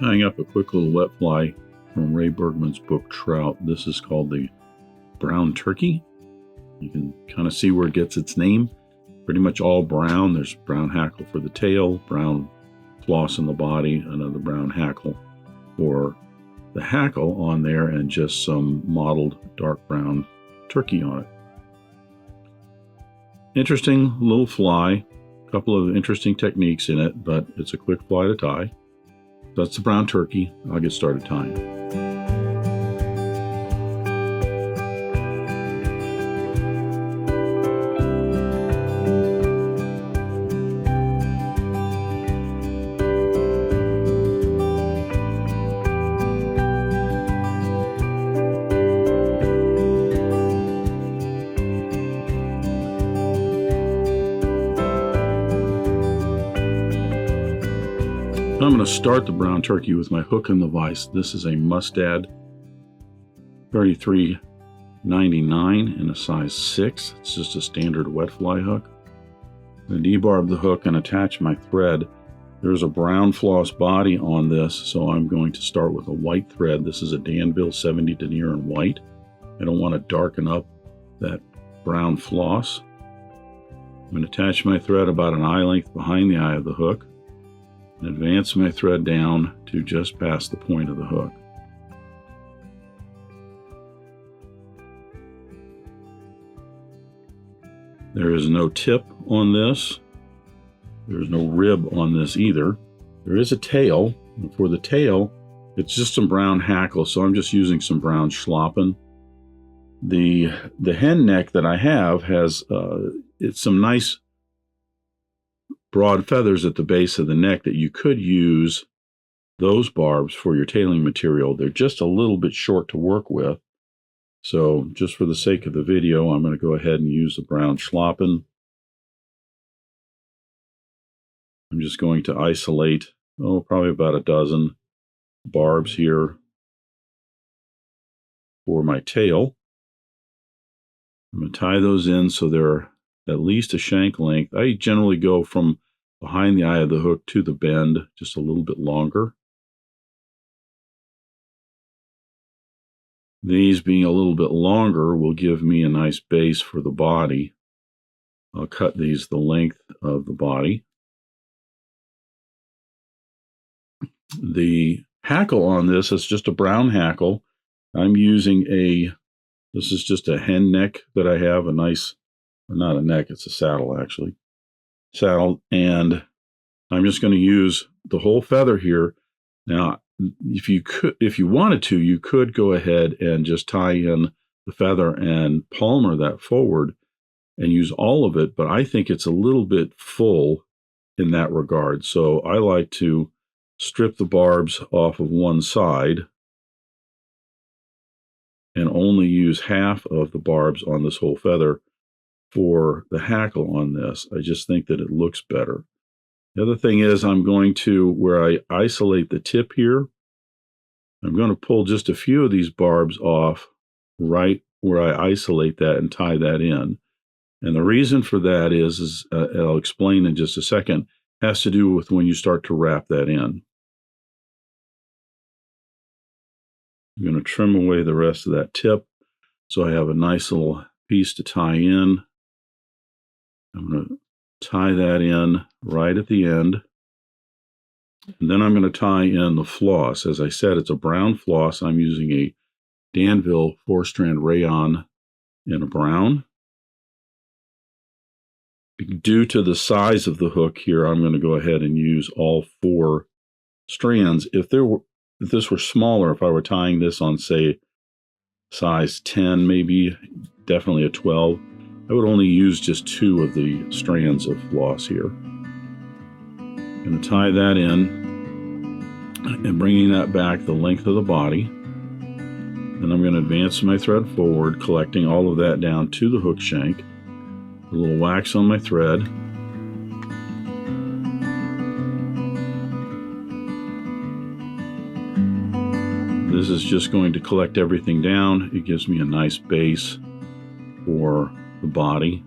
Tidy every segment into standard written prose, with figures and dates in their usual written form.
Tying up a quick little wet fly from Ray Bergman's book Trout. This is called the brown turkey. You can kind of see where it gets its name. Pretty much all brown. There's brown hackle for the tail, brown floss in the body, another brown hackle for the hackle on there, and just some mottled dark brown turkey on it. Interesting little fly. A couple of interesting techniques in it, but it's a quick fly to tie. That's the brown turkey. I'll get started tying. I'm going to start the brown turkey with my hook in the vise. This is a Mustad 33.99 in a size 6. It's just a standard wet fly hook. I'm going to debarb the hook and attach my thread. There's a brown floss body on this, so I'm going to start with a white thread. This is a Danville 70 denier in white. I don't want to darken up that brown floss. I'm going to attach my thread about an eye length behind the eye of the hook and advance my thread down to just past the point of the hook. There is no tip on this. There's no rib on this either. There is a tail, and for the tail, it's just some brown hackle, so I'm just using some brown schlappen. The hen neck that I have has it's some nice broad feathers at the base of the neck that you could use those barbs for your tailing material. They're just a little bit short to work with. So just for the sake of the video, I'm going to go ahead and use the brown schlappen. I'm just going to isolate, probably about a dozen barbs here for my tail. I'm going to tie those in so they're at least a shank length. I generally go from behind the eye of the hook to the bend, just a little bit longer. These being a little bit longer will give me a nice base for the body. I'll cut these the length of the body. The hackle on this is just a brown hackle. I'm using this is just a hen neck that I have, a nice, not a neck, it's a saddle actually. Saddle, and I'm just going to use the whole feather here. Now, if you wanted to, you could go ahead and just tie in the feather and palmer that forward and use all of it, but I think it's a little bit full in that regard. So I like to strip the barbs off of one side and only use half of the barbs on this whole feather for the hackle on this. I just think that it looks better. The other thing is I'm going to, where I isolate the tip here, I'm going to pull just a few of these barbs off right where I isolate that and tie that in. And the reason for that is I'll explain in just a second, has to do with when you start to wrap that in. I'm going to trim away the rest of that tip so I have a nice little piece to tie in. I'm going to tie that in right at the end. And then I'm going to tie in the floss. As I said, it's a brown floss. I'm using a Danville 4-strand rayon in a brown. Due to the size of the hook here, I'm going to go ahead and use all 4 strands. If this were smaller, if I were tying this on, say, size 10, maybe definitely a 12, I would only use just 2 of the strands of floss here. I'm going to tie that in and bringing that back the length of the body. Then I'm going to advance my thread forward, collecting all of that down to the hook shank. A little wax on my thread. This is just going to collect everything down. It gives me a nice base for the body.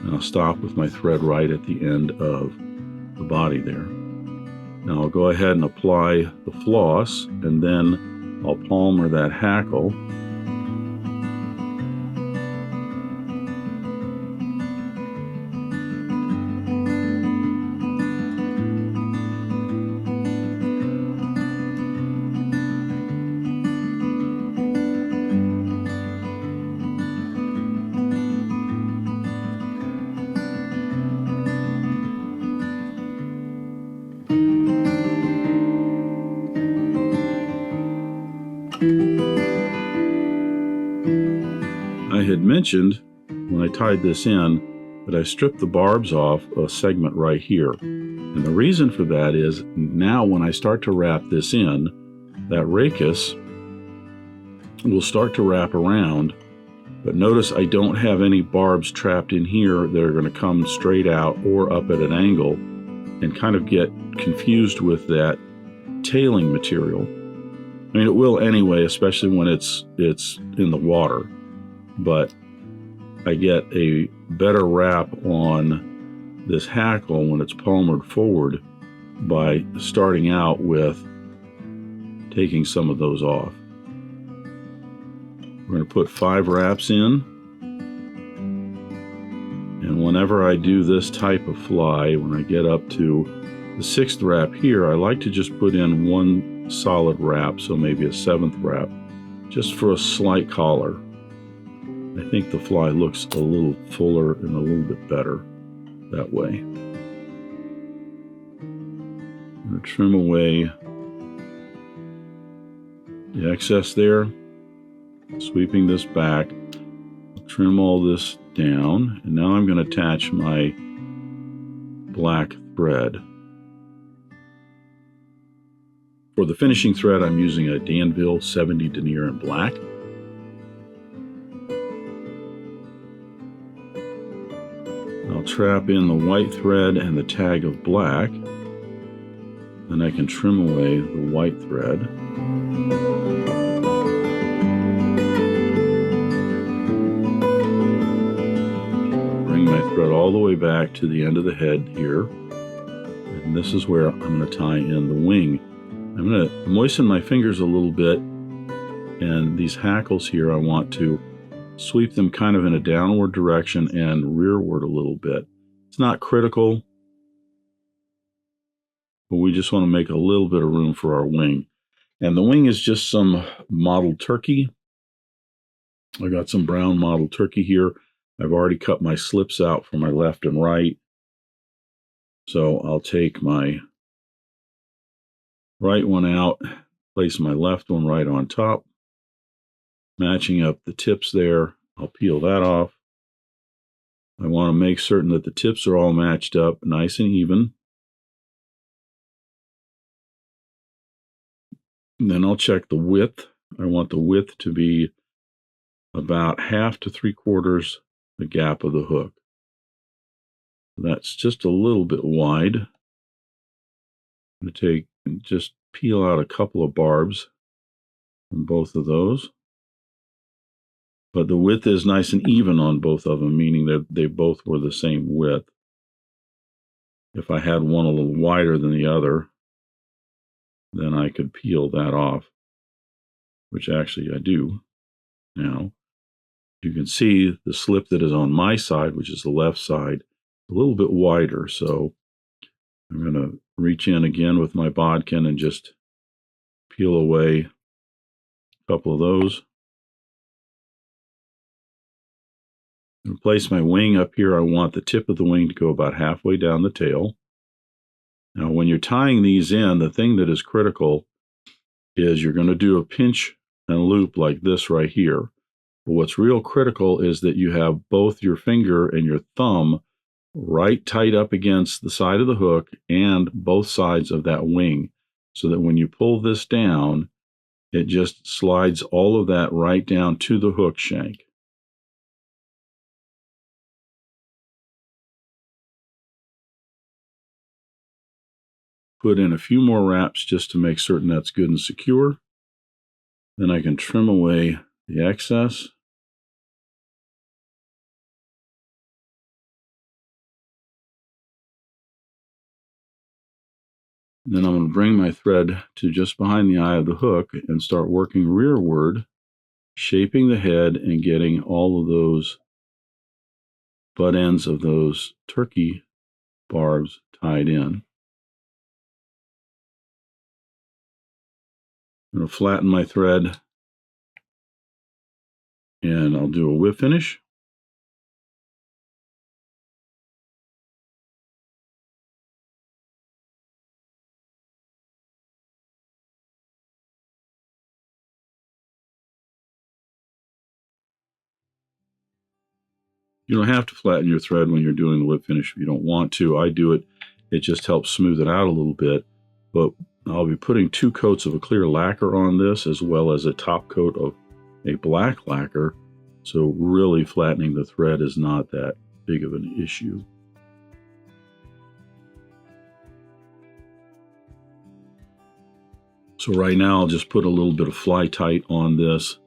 And I'll stop with my thread right at the end of the body there. Now I'll go ahead and apply the floss, and then I'll palmer that hackle. I had mentioned when I tied this in that I stripped the barbs off a segment right here. And the reason for that is now when I start to wrap this in, that rachis will start to wrap around. But notice I don't have any barbs trapped in here that are going to come straight out or up at an angle and kind of get confused with that tailing material. I mean, it will anyway, especially when it's in the water. But I get a better wrap on this hackle when it's palmered forward by starting out with taking some of those off. We're going to put 5 wraps in. And whenever I do this type of fly, when I get up to the 6th wrap here, I like to just put in 1 solid wrap, so maybe a 7th wrap, just for a slight collar. I think the fly looks a little fuller and a little bit better that way. I'm going to trim away the excess there, sweeping this back, trim all this down, and now I'm going to attach my black thread. For the finishing thread, I'm using a Danville 70 denier in black. I'll trap in the white thread and the tag of black. Then I can trim away the white thread. Bring my thread all the way back to the end of the head here. And this is where I'm going to tie in the wing. I'm going to moisten my fingers a little bit, and these hackles here I want to sweep them kind of in a downward direction and rearward a little bit. It's not critical, but we just want to make a little bit of room for our wing. And the wing is just some mottled turkey. I got some brown mottled turkey here. I've already cut my slips out for my left and right. So I'll take my right one out, place my left one right on top, matching up the tips there. I'll peel that off. I want to make certain that the tips are all matched up nice and even. And then I'll check the width. I want the width to be about 1/2 to 3/4 the gap of the hook. That's just a little bit wide. I'm going to take and just peel out a couple of barbs from both of those. But the width is nice and even on both of them, meaning that they both were the same width. If I had one a little wider than the other, then I could peel that off, which actually I do now. You can see the slip that is on my side, which is the left side, a little bit wider. So I'm going to reach in again with my bodkin and just peel away a couple of those. I'm going to place my wing up here. I want the tip of the wing to go about halfway down the tail. Now, when you're tying these in, the thing that is critical is you're going to do a pinch and loop like this right here. But what's real critical is that you have both your finger and your thumb right tight up against the side of the hook and both sides of that wing, so that when you pull this down, it just slides all of that right down to the hook shank. Put in a few more wraps just to make certain that's good and secure. Then I can trim away the excess. Then I'm going to bring my thread to just behind the eye of the hook and start working rearward, shaping the head and getting all of those butt ends of those turkey barbs tied in. I'm going to flatten my thread and I'll do a whip finish. You don't have to flatten your thread when you're doing the whip finish if you don't want to. I do it. It just helps smooth it out a little bit. But I'll be putting 2 coats of a clear lacquer on this as well as a top coat of a black lacquer. So really flattening the thread is not that big of an issue. So right now I'll just put a little bit of fly tight on this.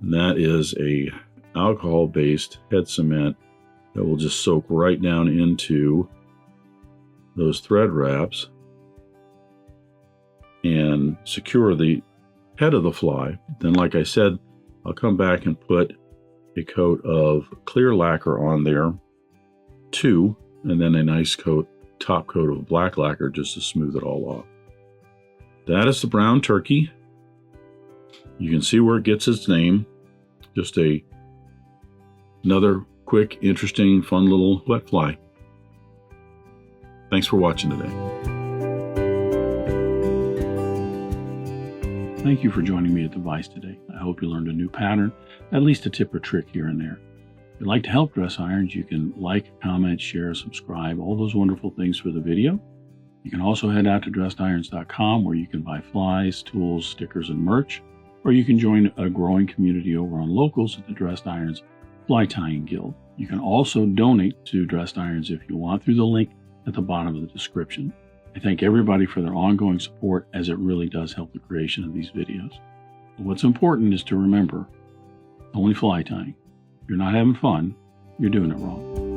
And that is a alcohol-based head cement that will just soak right down into those thread wraps and secure the head of the fly. Then, like I said, I'll come back and put a coat of clear lacquer on there, 2, and then a nice top coat of black lacquer just to smooth it all off. That is the brown turkey. You can see where it gets its name. Just another quick, interesting, fun little wet fly. Thanks for watching today. Thank you for joining me at the Vise today. I hope you learned a new pattern, at least a tip or trick here and there. If you'd like to help Dress Irons, you can like, comment, share, subscribe, all those wonderful things for the video. You can also head out to dressedirons.com where you can buy flies, tools, stickers, and merch, or you can join a growing community over on Locals at the Dressed Irons Fly Tying Guild. You can also donate to Dressed Irons if you want through the link at the bottom of the description. I thank everybody for their ongoing support, as it really does help the creation of these videos. But what's important is to remember, only fly tying. If you're not having fun, you're doing it wrong.